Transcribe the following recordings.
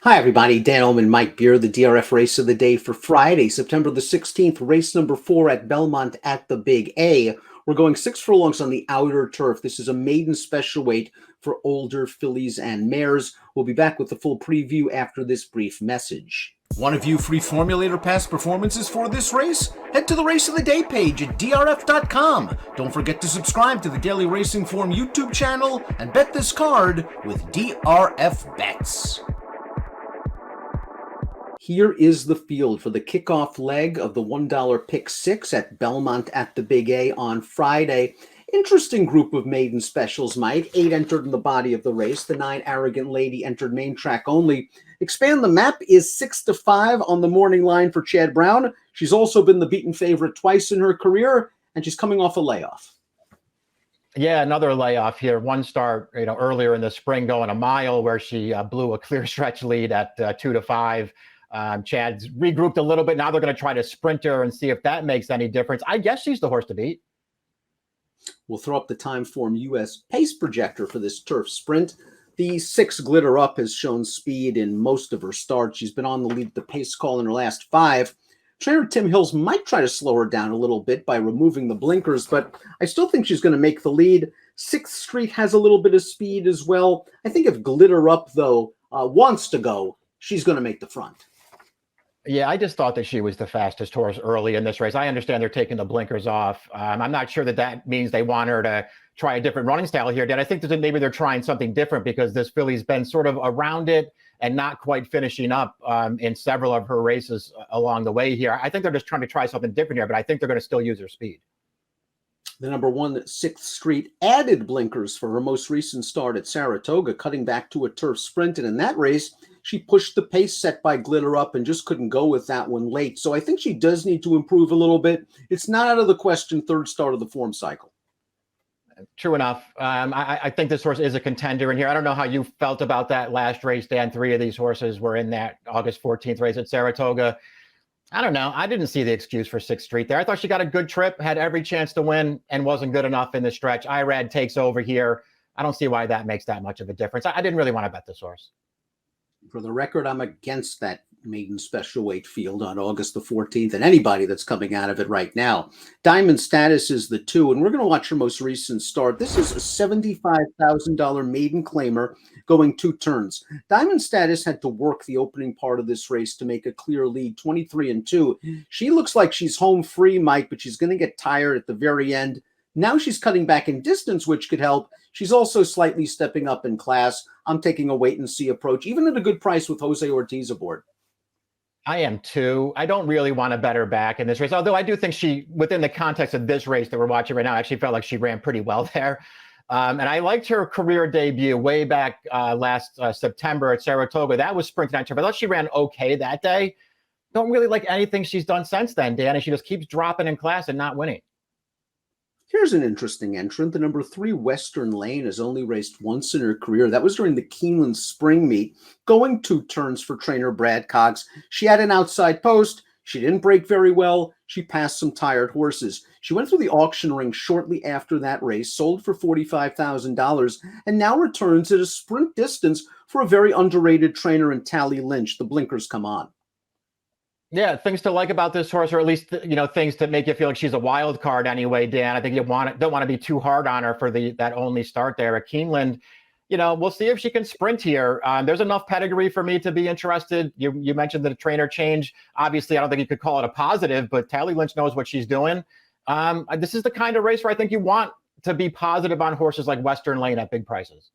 Hi, everybody. Dan Illman, Mike Beer, the DRF race of the day for Friday, September the 16th, race number 4 at Belmont at the Big A. We're going 6 furlongs on the outer turf. This is a maiden special weight for older fillies and mares. We'll be back with the full preview after this brief message. Want to view free Formulator past performances for this race? Head to the Race of the Day page at DRF.com. Don't forget to subscribe to the Daily Racing Form YouTube channel and bet this card with DRF Bets. Here is the field for the kickoff leg of the $1 pick 6 at Belmont at the Big A on Friday. Interesting group of maiden specials, Mike. 8 entered in the body of the race. The 9 Arrogant Lady entered main track only. Expand the Map is 6-5 on the morning line for Chad Brown. She's also been the beaten favorite twice in her career, and she's coming off a layoff. Yeah, another layoff here. One start, earlier in the spring going a mile where she blew a clear stretch lead at 2-5. Chad's regrouped a little bit. Now they're going to try to sprint her and see if that makes any difference. I guess she's the horse to beat. We'll throw up the Timeform US pace projector for this turf sprint. The 6 Glitter Up has shown speed in most of her starts. She's been on the lead at the pace call in her last 5. Trainer Tim Hills might try to slow her down a little bit by removing the blinkers, but I still think she's going to make the lead. 6th Street has a little bit of speed as well. I think if Glitter Up, though, wants to go, she's going to make the front. Yeah, I just thought that she was the fastest horse early in this race. I understand they're taking the blinkers off. I'm not sure that means they want her to try a different running style here, Dan. I think that maybe they're trying something different because this filly's been sort of around it and not quite finishing up in several of her races along the way here. I think they're just trying to try something different here, but I think they're going to still use her speed. The number 1 6th Street added blinkers for her most recent start at Saratoga, cutting back to a turf sprint. And in that race, she pushed the pace set by Glitter Up and just couldn't go with that one late. So I think she does need to improve a little bit. It's not out of the question, 3rd start of the form cycle. True enough. I think this horse is a contender in here. I don't know how you felt about that last race, Dan. 3 of these horses were in that August 14th race at Saratoga. I don't know. I didn't see the excuse for 6th Street there. I thought she got a good trip, had every chance to win, and wasn't good enough in the stretch. Irad takes over here. I don't see why that makes that much of a difference. I didn't really want to bet this horse. For the record, I'm against that maiden special weight field on August the 14th and anybody that's coming out of it right now. Diamond Status is the 2, and we're going to watch her most recent start. This is a $75,000 maiden claimer going 2 turns. Diamond Status had to work the opening part of this race to make a clear lead, 23-2. She looks like she's home free, Mike, but she's going to get tired at the very end. Now she's cutting back in distance, which could help. She's also slightly stepping up in class. I'm taking a wait-and-see approach, even at a good price with Jose Ortiz aboard. I am too. I don't really want to bet her back in this race, although I do think she, within the context of this race that we're watching right now, actually felt like she ran pretty well there. And I liked her career debut way back last September at Saratoga. That was sprint night. I thought she ran okay that day. Don't really like anything she's done since then, Dan, and she just keeps dropping in class and not winning. Here's an interesting entrant. The number 3 Western Lane has only raced once in her career. That was during the Keeneland Spring Meet, going 2 turns for trainer Brad Cox. She had an outside post. She didn't break very well. She passed some tired horses. She went through the auction ring shortly after that race, sold for $45,000, and now returns at a sprint distance for a very underrated trainer in Tally Lynch. The blinkers come on. Yeah, things to like about this horse, or at least, things to make you feel like she's a wild card anyway, Dan. I think you don't want to be too hard on her for that only start there at Keeneland. We'll see if she can sprint here. There's enough pedigree for me to be interested. You mentioned the trainer change. Obviously, I don't think you could call it a positive, but Tally Lynch knows what she's doing. This is the kind of race where I think you want to be positive on horses like Western Lane at big prices.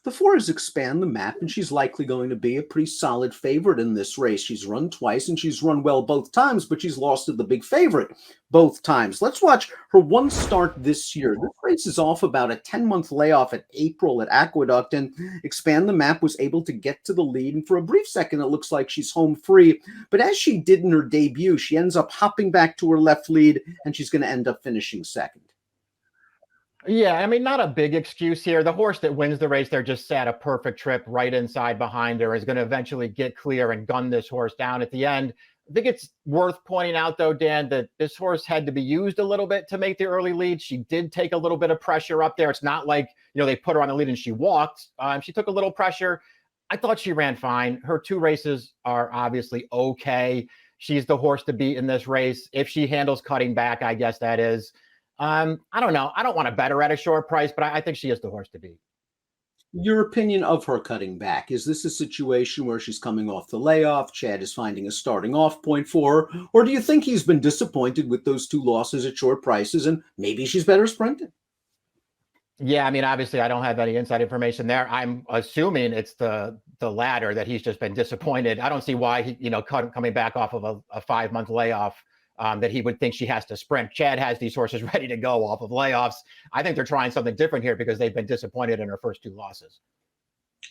The 4 is Expand the Map, and she's likely going to be a pretty solid favorite in this race. She's run twice, and she's run well both times, but she's lost to the big favorite both times. Let's watch her one start this year. This race is off about a 10-month layoff at April at Aqueduct, and Expand the Map was able to get to the lead, and for a brief second, it looks like she's home free. But as she did in her debut, she ends up hopping back to her left lead, and she's going to end up finishing second. Yeah, I mean, not a big excuse here. The horse that wins the race there just sat a perfect trip right inside behind her, is going to eventually get clear and gun this horse down at the end. I think it's worth pointing out, though, Dan, that this horse had to be used a little bit to make the early lead. She did take a little bit of pressure up there. It's not like, they put her on the lead and she walked. She took a little pressure. I thought she ran fine. Her 2 races are obviously okay. She's the horse to beat in this race. If she handles cutting back, I guess that is. I don't know. I don't want to bet her at a short price, but I think she is the horse to beat. Your opinion of her cutting back. Is this a situation where she's coming off the layoff? Chad is finding a starting off point for her? Or do you think he's been disappointed with those 2 losses at short prices and maybe she's better sprinting? Yeah, I mean, obviously, I don't have any inside information there. I'm assuming it's the latter, that he's just been disappointed. I don't see why he, coming back off of a 5-month layoff, that he would think she has to sprint. Chad has these horses ready to go off of layoffs. I think they're trying something different here because they've been disappointed in her first 2 losses.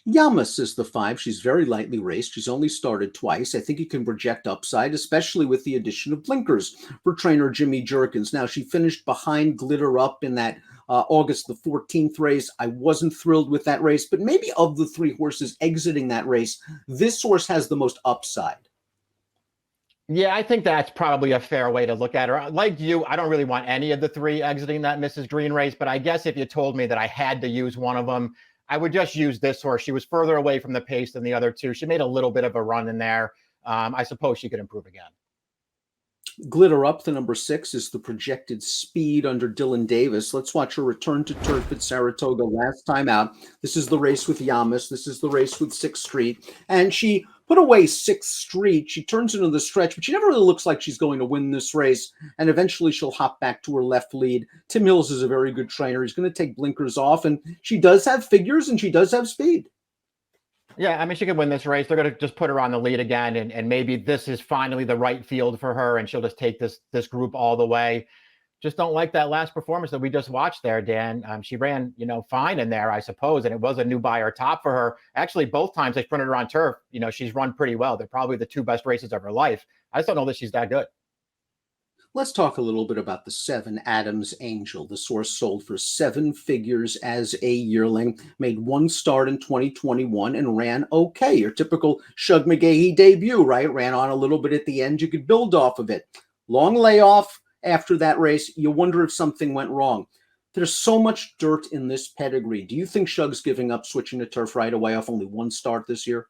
Yamas is the 5. She's very lightly raced. She's only started twice. I think he can project upside, especially with the addition of blinkers for trainer Jimmy Jerkins. Now, she finished behind Glitter Up in that August the 14th race. I wasn't thrilled with that race, but maybe of the 3 horses exiting that race, this horse has the most upside. Yeah, I think that's probably a fair way to look at her. Like you, I don't really want any of the 3 exiting that Mrs. Green race, but I guess if you told me that I had to use one of them, I would just use this horse. She was further away from the pace than the other 2. She made a little bit of a run in there. I suppose she could improve again. Glitter Up, the number 6, is the projected speed under Dylan Davis. Let's watch her return to turf at Saratoga last time out. This is the race with Yamas. This is the race with 6th Street. And she put away 6th Street. She turns into the stretch, but she never really looks like she's going to win this race. And eventually she'll hop back to her left lead. Tim Hills is a very good trainer. He's going to take blinkers off. And she does have figures and she does have speed. Yeah, I mean, she could win this race. They're going to just put her on the lead again, and maybe this is finally the right field for her, and she'll just take this group all the way. Just don't like that last performance that we just watched there, Dan. She ran, fine in there, I suppose, and it was a new buyer top for her. Actually, both times they sprinted her on turf, she's run pretty well. They're probably the 2 best races of her life. I just don't know that she's that good. Let's talk a little bit about the 7 Adams Angel. The horse sold for 7 figures as a yearling, made 1 start in 2021 and ran okay. Your typical Shug McGahee debut, right? Ran on a little bit at the end. You could build off of it. Long layoff after that race. You wonder if something went wrong. There's so much dirt in this pedigree. Do you think Shug's giving up switching to turf right away off only 1 start this year?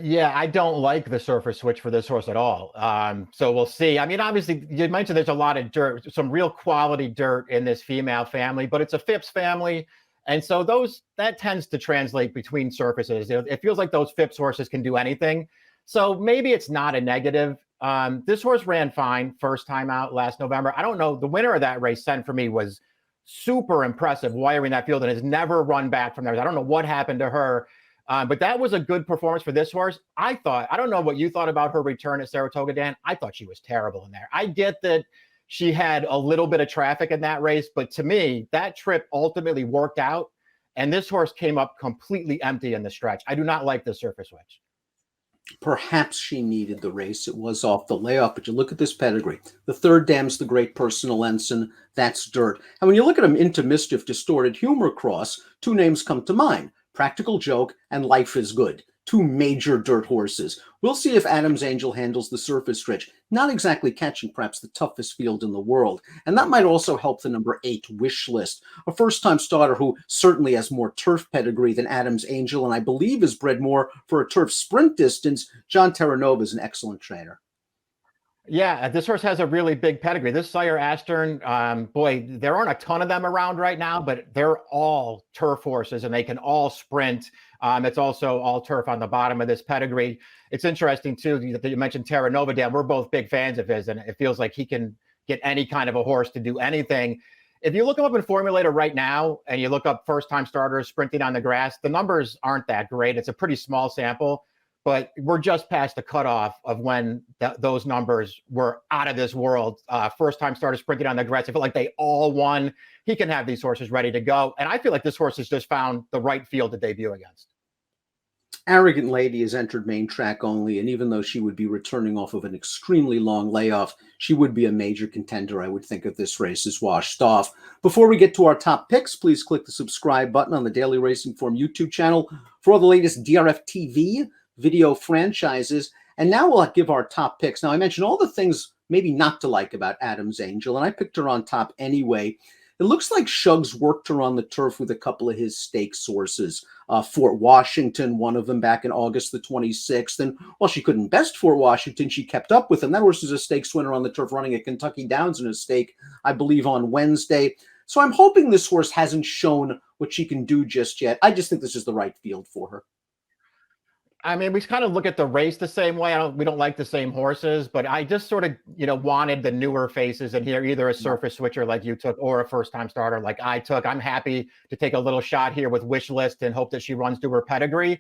Yeah, I don't like the surface switch for this horse at all. So we'll see. I mean, obviously, you mentioned there's a lot of dirt, some real quality dirt in this female family, but it's a Phipps family. And so that tends to translate between surfaces. It feels like those Phipps horses can do anything. So maybe it's not a negative. This horse ran fine first time out last November. I don't know. The winner of that race, Sent For Me, was super impressive wiring that field and has never run back from there. I don't know what happened to her. But that was a good performance for this horse. I don't know what you thought about her return at Saratoga, Dan. I thought she was terrible in there. I get that she had a little bit of traffic in that race, but to me, that trip ultimately worked out. And this horse came up completely empty in the stretch. I do not like the surface switch. Perhaps she needed the race. It was off the layoff, but you look at this pedigree. The 3rd Dam's the Great Personal Ensign. That's dirt. And when you look at them, Into Mischief, Distorted Humor Cross, 2 names come to mind. Practical Joke and Life Is Good. 2 major dirt horses. We'll see if Adams Angel handles the surface stretch. Not exactly catching perhaps the toughest field in the world. And that might also help the number 8 Wish List, a first-time starter who certainly has more turf pedigree than Adams Angel, and I believe is bred more for a turf sprint distance. John Terranova is an excellent trainer. Yeah, this horse has a really big pedigree. This Sire Astern, boy, there aren't a ton of them around right now, but they're all turf horses and they can all sprint. It's also all turf on the bottom of this pedigree. It's interesting, too, that you mentioned Terranova, Dan. We're both big fans of his, and it feels like he can get any kind of a horse to do anything. If you look him up in Formulator right now and you look up first-time starters sprinting on the grass, the numbers aren't that great. It's a pretty small sample. But we're just past the cutoff of when those numbers were out of this world. First-time starters sprinting on the grass. I feel like they all won. He can have these horses ready to go. And I feel like this horse has just found the right field to debut against. Arrogant Lady has entered main track only, and even though she would be returning off of an extremely long layoff, she would be a major contender, I would think, if this race is washed off. Before we get to our top picks, please click the subscribe button on the Daily Racing Form YouTube channel for all the latest DRFTV video franchises. And now we'll give our top picks. Now, I mentioned all the things maybe not to like about Adams Angel, and I picked her on top anyway. It looks like Shug's worked her on the turf with a couple of his stake sources. Fort Washington, one of them back in August the 26th. And while she couldn't best Fort Washington, she kept up with him. That horse is a stakes winner on the turf, running at Kentucky Downs in a stake, I believe, on Wednesday. So I'm hoping this horse hasn't shown what she can do just yet. I just think this is the right field for her. I mean, we kind of look at the race the same way. We don't like the same horses, but I just sort of, wanted the newer faces in here, either a surface switcher like you took or a first-time starter like I took. I'm happy to take a little shot here with Wish List and hope that she runs to her pedigree.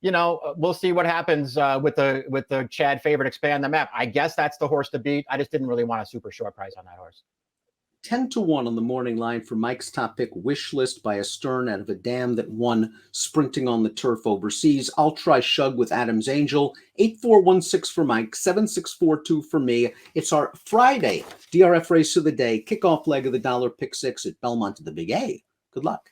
We'll see what happens with the Chad favorite Expand the Map. I guess that's the horse to beat. I just didn't really want a super short price on that horse. 10-1 on the morning line for Mike's top pick, Wish List by a Stern out of a dam that won sprinting on the turf overseas. I'll try Shug with Adam's Angel. 8416 for Mike, 7642 for me. It's our Friday DRF race of the day, kickoff leg of the dollar pick six at Belmont to the Big A. Good luck.